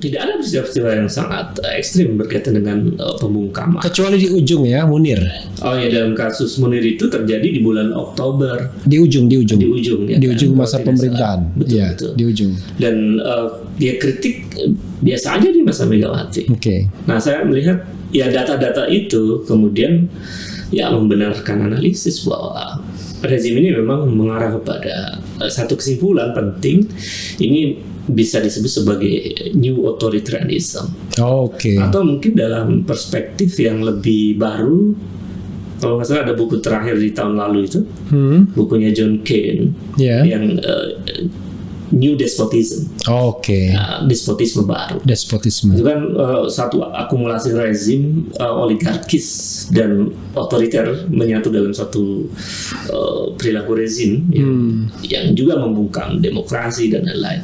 tidak ada peristiwa yang sangat ekstrim berkaitan dengan pembungkaman. Kecuali di ujung ya, Munir. Oh ya, dalam kasus Munir itu terjadi di bulan Oktober. Di ujung ya, di ujung masa pemerintahan. Betul. Di ujung. Dan dia kritik biasa aja di masa Megawati. Oke. Nah, saya melihat ya data-data itu kemudian ya membenarkan analisis bahwa rezim ini memang mengarah kepada satu kesimpulan penting. Ini bisa disebut sebagai new authoritarianism. Oke. Atau mungkin dalam perspektif yang lebih baru, kalau nggak salah ada buku terakhir di tahun lalu itu, bukunya John Kane, yang New Despotism. Oke. Despotisme baru. Despotisme. Itu kan satu akumulasi rezim oligarkis dan otoriter menyatu dalam satu perilaku rezim yang juga membungkam demokrasi dan lain-lain.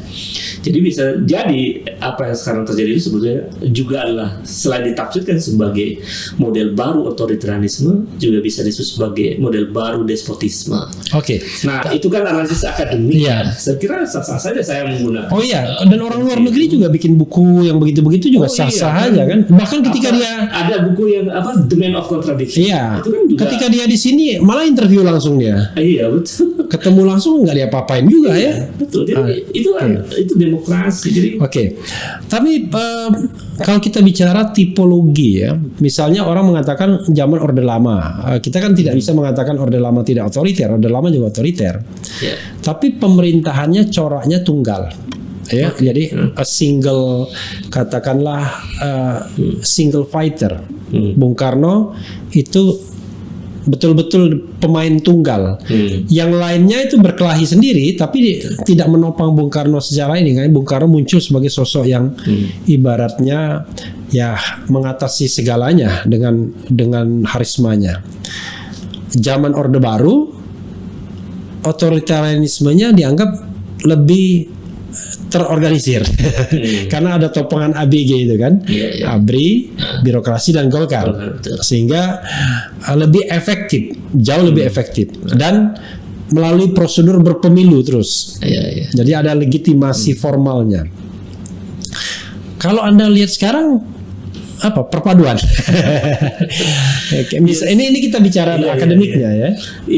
Jadi bisa jadi apa yang sekarang terjadi itu sebetulnya juga adalah selain ditafsirkan sebagai model baru otoritarianisme, juga bisa disebut sebagai model baru despotisme. Oke. Nah, itu kan analisis akademik. Iya. Saya kira sah-sah saja saya menggunakan. Oh iya, dan orang luar negeri juga bikin buku yang begitu-begitu juga sah-sah aja kan. Bahkan ketika dia ada buku yang The Man of Contradiction. Iya. Itu kan juga, ketika dia di sini malah interview langsung dia. Iya, betul. Ketemu langsung nggak dia apa-apain juga ya. Betul. Jadi itu demokrasi. Jadi Tapi kalau kita bicara tipologi ya, misalnya orang mengatakan zaman Orde Lama, kita kan tidak bisa mengatakan Orde Lama tidak otoriter, Orde Lama juga otoriter. Tapi pemerintahannya coraknya tunggal. Ya, jadi a single, katakanlah single fighter. Bung Karno itu betul-betul pemain tunggal. Yang lainnya itu berkelahi sendiri, tapi tidak menopang Bung Karno secara ini. Bung Karno muncul sebagai sosok yang ibaratnya ya mengatasi segalanya dengan harismanya. Zaman Orde Baru, otoritarianismenya dianggap lebih terorganisir karena ada topangan ABG itu kan, ABRI, birokrasi dan Golkar, sehingga lebih efektif, jauh lebih efektif, dan melalui prosedur berpemilu terus. Jadi ada legitimasi formalnya. Kalau Anda lihat sekarang perpaduan. Ini kita bicara akademiknya ya.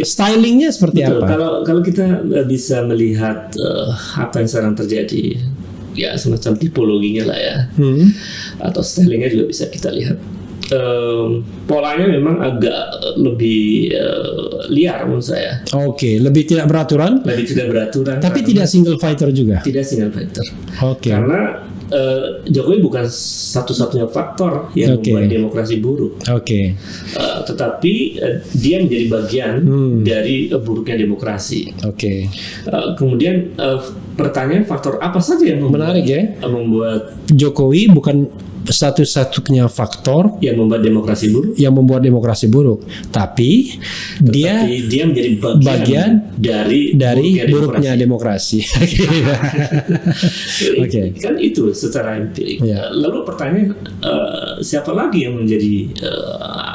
Stylingnya seperti apa? Kalau kita bisa melihat apa yang sekarang terjadi, ya semacam tipologinya lah ya, atau stylingnya juga bisa kita lihat. Polanya memang agak lebih liar menurut saya. Lebih tidak beraturan. Tapi tidak single fighter juga. Tidak single fighter. Karena Jokowi bukan satu-satunya faktor yang membuat demokrasi buruk. Tetapi dia menjadi bagian dari buruknya demokrasi. Kemudian pertanyaan faktor apa saja yang menarik ya? Membuat Jokowi bukan satu-satunya faktor yang membuat demokrasi buruk, tapi dia menjadi bagian dari buruknya demokrasi. Kan itu secara empirik. Lalu pertanyaan siapa lagi yang menjadi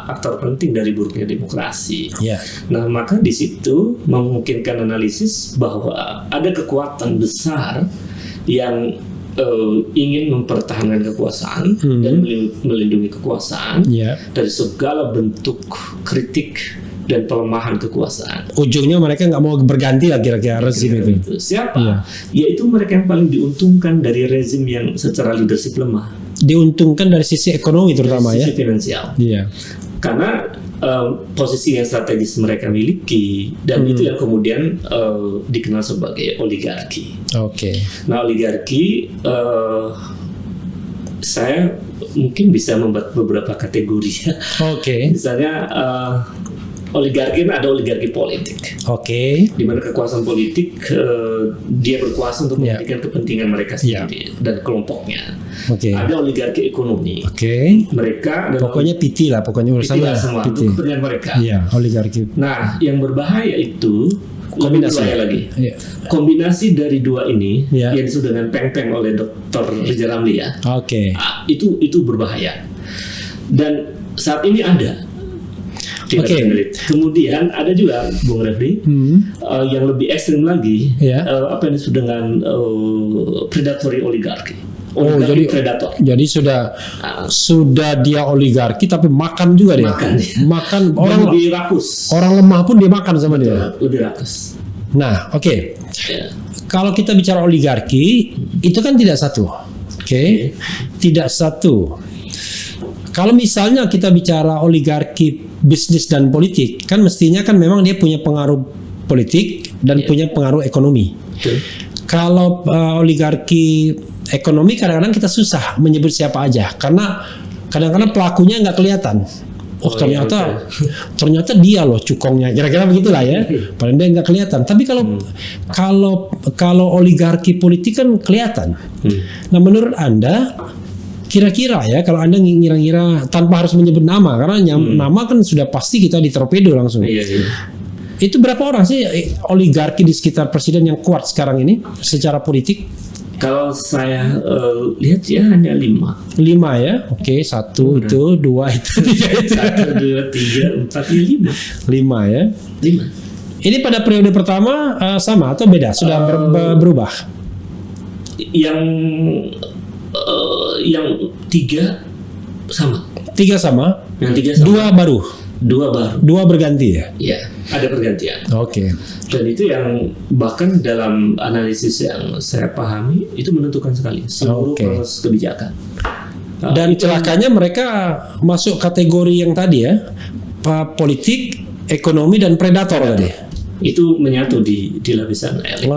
aktor penting dari buruknya demokrasi? Nah, maka di situ memungkinkan analisis bahwa ada kekuatan besar yang ingin mempertahankan kekuasaan dan melindungi kekuasaan dari segala bentuk kritik dan pelemahan kekuasaan. Ujungnya mereka nggak mau berganti lagi kira-kira rezim itu. Siapa? Yaitu mereka yang paling diuntungkan dari rezim yang secara leadership lemah. Diuntungkan dari sisi ekonomi terutama dari sisi finansial. Karena posisi yang strategis mereka miliki, dan itu yang kemudian dikenal sebagai oligarki. Nah, oligarki saya mungkin bisa membuat beberapa kategori. Misalnya oligarki, ada oligarki politik. Di mana kekuasaan politik dia berkuasa untuk mementingkan kepentingan mereka sendiri dan kelompoknya. Ada oligarki ekonomi. Mereka pokoknya PT lah, pokoknya urusannya semua untuk kepentingan mereka. Oligarki. Nah, yang berbahaya itu kombinasi dari dua ini yang disebut dengan peng-peng oleh Dr. Rizal Ramli ya. Itu berbahaya. Dan saat ini ada. Kemudian ada juga Bung Refli yang lebih ekstrim lagi, apa yang disebut dengan predatory oligarki. Oligarki predator. Jadi sudah dia oligarki tapi makan juga dia. Makan orang lebih rakus. Orang lemah pun dia makan sama dia. Lebih rakus. Nah, oke. Kalau kita bicara oligarki, itu kan tidak satu. Oke. Tidak satu. Kalau misalnya kita bicara oligarki bisnis dan politik, kan mestinya kan memang dia punya pengaruh politik dan punya pengaruh ekonomi. Kalau oligarki ekonomi kadang-kadang kita susah menyebut siapa aja karena kadang-kadang pelakunya nggak kelihatan. Ternyata dia loh cukongnya, kira-kira begitulah ya. Padahal dia nggak kelihatan. Tapi kalau oligarki politik kan kelihatan. Nah, menurut Anda kira-kira ya, kalau Anda ngira-ngira tanpa harus menyebut nama, karena nama kan sudah pasti kita ditorpedo langsung. Itu berapa orang sih oligarki di sekitar presiden yang kuat sekarang ini secara politik? Kalau saya lihat ya hanya 5 ya, oke, 1 itu, 2 itu, 3 itu. 1, 2, 3, 4, 5 ya. 5. Ini pada periode pertama sama atau beda? Sudah berubah? Yang 3 sama. 3 sama? Yang 3 sama. 2 baru. 2 berganti ya? Iya, ada pergantian. Oke. Dan itu yang bahkan dalam analisis yang saya pahami itu menentukan sekali seluruh proses kebijakan. Dan celakanya mereka masuk kategori yang tadi ya, politik, ekonomi dan predator tadi. Itu menyatu di lapisan elit.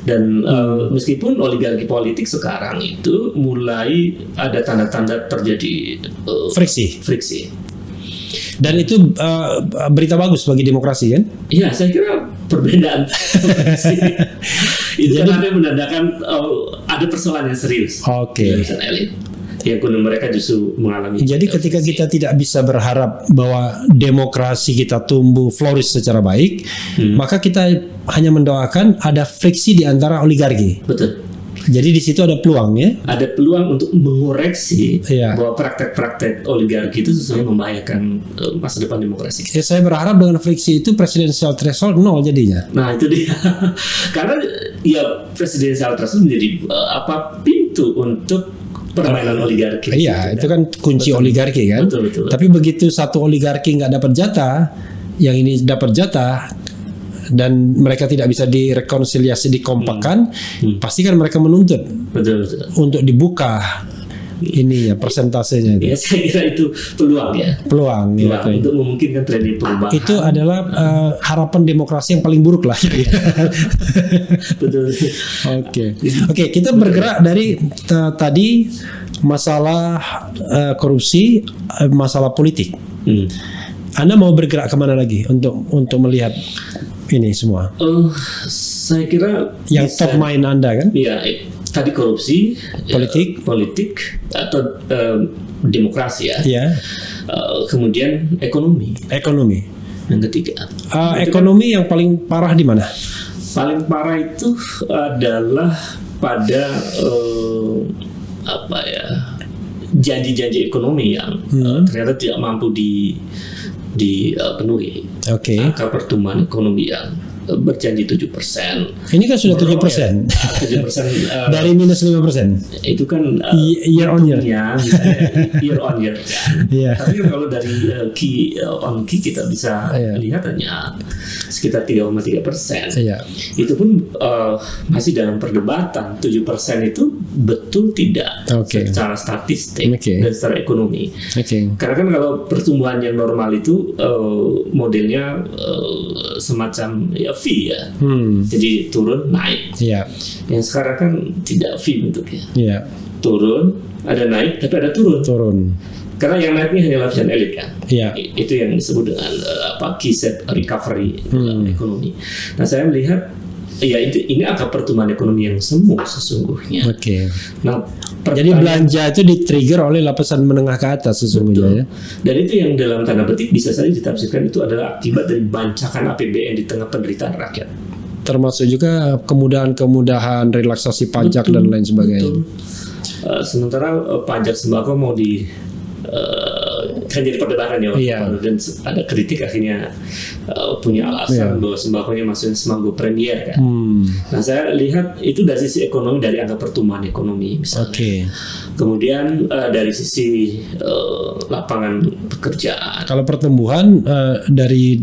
Dan meskipun oligarki politik sekarang itu mulai ada tanda-tanda terjadi friksi. Dan itu berita bagus bagi demokrasi kan? Iya, saya kira perbedaan itu kan ada menandakan ada persoalan yang serius di lapisan elit. Yang kuno mereka justru mengalami. Jadi ketika kita tidak bisa berharap bahwa demokrasi kita tumbuh flourish secara baik, maka kita hanya mendoakan ada friksi di antara oligarki. Betul. Jadi di situ ada peluang ya? Ada peluang untuk mengoreksi bahwa praktek-praktek oligarki itu sesuai membahayakan masa depan demokrasi. Ya, saya berharap dengan friksi itu presidensial threshold 0 jadinya. Nah itu dia. Karena ya presidensial threshold menjadi pintu untuk permainan oligarki. Iya, itu kan kunci oligarki kan. Betul. Tapi begitu satu oligarki nggak dapat jatah, yang ini dapat jatah, dan mereka tidak bisa direkonsiliasi, dikompakkan, pasti kan mereka menuntut untuk dibuka ini ya persentasenya itu. Ya, saya kira itu peluang ya. Peluang ya, untuk memungkinkan tren perubahan. Itu adalah harapan demokrasi yang paling buruk lah. Betul. Oke, kita bergerak dari tadi masalah korupsi, masalah politik. Anda mau bergerak kemana lagi untuk melihat ini semua? Saya kira yang top mind Anda kan? Iya, tadi korupsi, politik atau demokrasi ya. Iya. Kemudian ekonomi. Yang ketiga. Ekonomi yang paling parah di mana? Paling parah itu adalah pada janji-janji ekonomi yang ternyata tidak mampu dipenuhi. Angka pertumbuhan ekonomi yang berjanji 7%. Ini kan sudah 7%. 7% dari minus 5%. Itu kan year on year. Year on year kan. Tapi kalau dari key on key kita bisa lihat hanya sekitar 3,3%. Itu pun masih dalam perdebatan. 7% itu betul tidak secara statistik dan secara ekonomi. Karena kan kalau pertumbuhan yang normal itu modelnya semacam V ya. Jadi turun naik. Yang sekarang kan tidak V bentuknya. Turun, ada naik, tapi ada turun. Karena yang naiknya hanya lapisan elit kan. Itu yang disebut dengan K-shaped recovery ekonomi. Nah, saya melihat ini angka pertumbuhan ekonomi yang semu sesungguhnya. Nah, jadi belanja itu di-trigger oleh lapisan menengah ke atas sesungguhnya ya. Dan itu yang dalam tanda petik bisa saja ditafsirkan itu adalah akibat dari bancakan APBN di tengah penderitaan rakyat. Termasuk juga kemudahan-kemudahan relaksasi pajak dan lain sebagainya. Sementara pajak sembako mau kan jadi perdebatan ya, dan ada kritik akhirnya punya alasan bahwa sembakonya maksudnya sembako premier kan. Nah saya lihat itu dari sisi ekonomi, dari angka pertumbuhan ekonomi misalnya. Kemudian dari sisi lapangan pekerjaan. Kalau pertumbuhan dari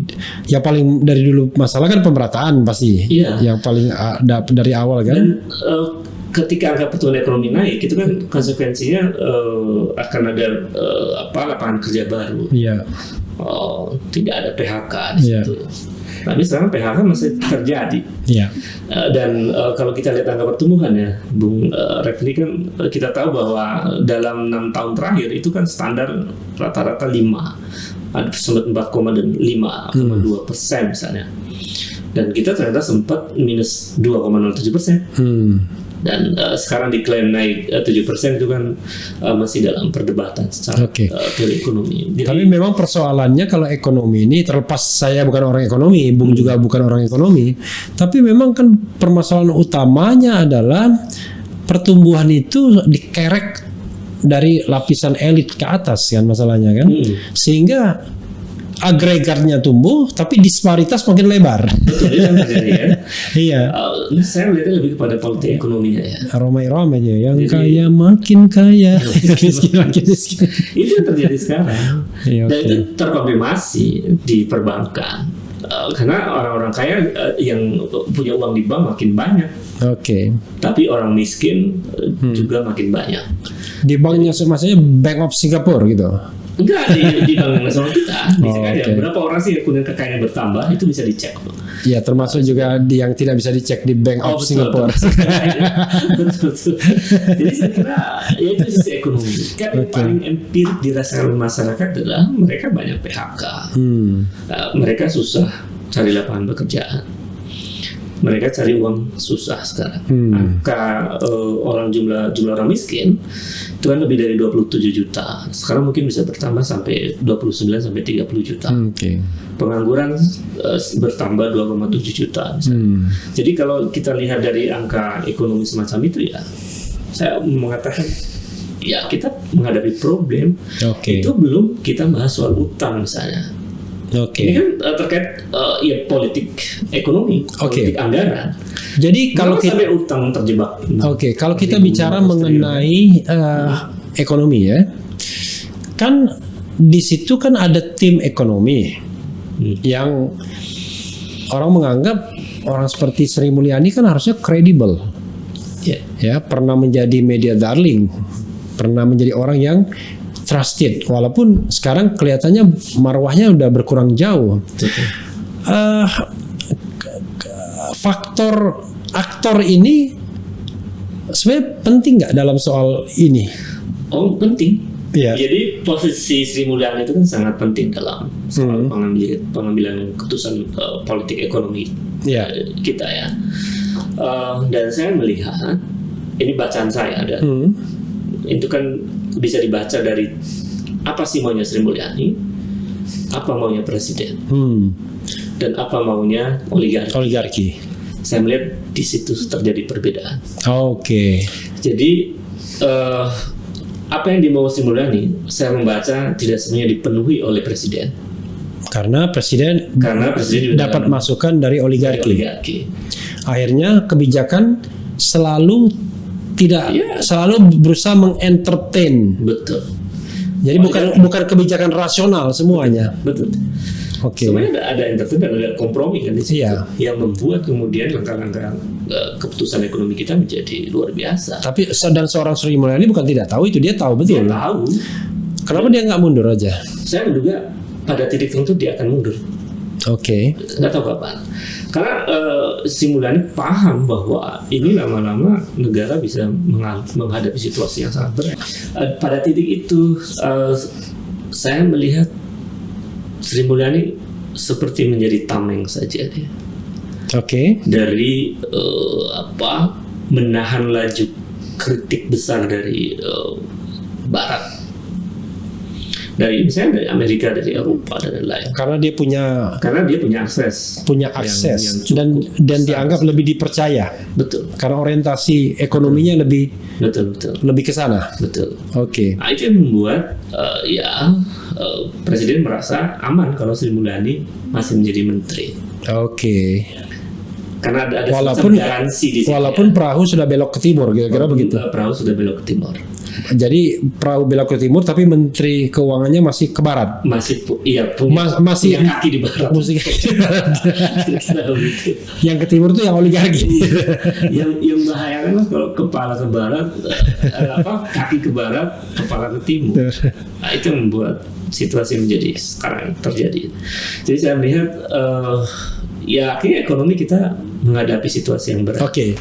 yang paling dari dulu masalah kan pemerataan pasti, yang paling dari awal kan. Dan ketika angka pertumbuhan ekonomi naik, itu kan konsekuensinya akan ada lapangan kerja baru. Tidak ada PHK di situ. Tapi sekarang PHK masih terjadi. Dan kalau kita lihat angka pertumbuhan ya, Bung Refli, kan kita tahu bahwa dalam 6 tahun terakhir itu kan standar rata-rata 5, ada sempat 4,5,2% misalnya. Dan kita ternyata sempat minus 2,07%. Dan sekarang diklaim naik 7%, itu kan masih dalam perdebatan secara teori ekonomi. Jadi, tapi memang persoalannya kalau ekonomi ini, terlepas saya bukan orang ekonomi, Bung juga bukan orang ekonomi, tapi memang kan permasalahan utamanya adalah pertumbuhan itu dikerek dari lapisan elit ke atas kan masalahnya kan, sehingga agregatnya tumbuh tapi disparitas makin lebar. Betul, itu yang terjadi ya. Iya. Saya melihatnya lebih kepada politik ekonominya ya. Ramai-ramai aja, yang jadi, kaya makin kaya, miskin makin miskin. Itu yang terjadi sekarang. Dan itu terkonfirmasi di perbankan. Karena orang-orang kaya yang punya uang di bank makin banyak. Tapi orang miskin juga makin banyak. Di banknya maksudnya Bank of Singapore gitu. Enggak, di bank nasional kita bisa aja. Berapa orang sih yang kemudian kekayaannya bertambah, itu bisa dicek. Ya, termasuk juga yang tidak bisa dicek di Bank of Singapore. Betul. Jadi saya kira ya itu sisi ekonomi. Kan yang paling empirik dirasakan masyarakat adalah mereka banyak PHK. Mereka susah cari lapangan pekerjaan. Mereka cari uang susah sekarang. Angka jumlah orang miskin itu kan lebih dari 27 juta. Sekarang mungkin bisa bertambah sampai 29 sampai 30 juta. Pengangguran bertambah 2,7 juta. Jadi kalau kita lihat dari angka ekonomi semacam itu ya, saya mengatakan ya kita menghadapi problem. Itu belum kita bahas soal utang misalnya. Ini kan terkait politik ekonomi, politik anggaran. Jadi kalau kita sampai utang terjebak. Kalau kita bicara mengenai ekonomi ya, kan di situ kan ada tim ekonomi yang orang menganggap orang seperti Sri Mulyani kan harusnya kredibel. Ya, pernah menjadi media darling, pernah menjadi orang yang trusted, walaupun sekarang kelihatannya marwahnya udah berkurang jauh. Faktor aktor ini sebenarnya penting nggak dalam soal ini? Oh, penting. Jadi posisi Sri Mulyani itu kan sangat penting dalam soal pengambilan keputusan politik ekonomi kita ya. Dan saya melihat, ini bacaan saya, dan itu kan bisa dibaca dari apa sih maunya Sri Mulyani, apa maunya presiden, dan apa maunya oligarki. Saya melihat di situ terjadi perbedaan. Jadi apa yang dimau Sri Mulyani, saya membaca tidak semuanya dipenuhi oleh presiden. Karena presiden dapat masukan dari oligarki. Akhirnya kebijakan selalu selalu berusaha mengentertain. Betul. Jadi bukan kebijakan rasional semuanya. Betul. Semuanya ada entertain dan ada kompromi kan di situ. Yang membuat kemudian langkah-langkah keputusan ekonomi kita menjadi luar biasa. Tapi dan seorang Sri Mulyani bukan tidak tahu itu, dia tahu betul. Dia tahu. Kenapa dia nggak mundur aja? Saya menduga pada titik tertentu dia akan mundur. Nggak tahu kapan. Karena Sri Mulyani paham bahwa ini lama-lama negara bisa menghadapi situasi yang sangat berat. Pada titik itu saya melihat Sri Mulyani seperti menjadi tameng saja dia. Dari menahan laju kritik besar dari Barat. dari misalnya dari Amerika, dari Eropa dan lain-lain. Karena dia punya akses dan dianggap lebih dipercaya. Betul. Karena orientasi ekonominya lebih ke sana. Betul. Oke. Nah, itu yang membuat Presiden merasa aman kalau Sri Mulyani masih menjadi menteri. Oke. Karena ada garansi di sini. Walaupun perahu sudah belok ke timur, kira-kira begitu. Perahu sudah belok ke timur. Jadi perahu belok ke timur, tapi Menteri Keuangannya masih ke barat. Masih masih punya kaki di barat. Yang ke timur tuh yang oligarki. yang membahayakan kalau kepala ke barat, kaki ke barat, kepala ke timur. Nah, itu yang membuat situasi menjadi sekarang terjadi. Jadi saya melihat akhirnya ekonomi kita menghadapi situasi yang berat. Oke.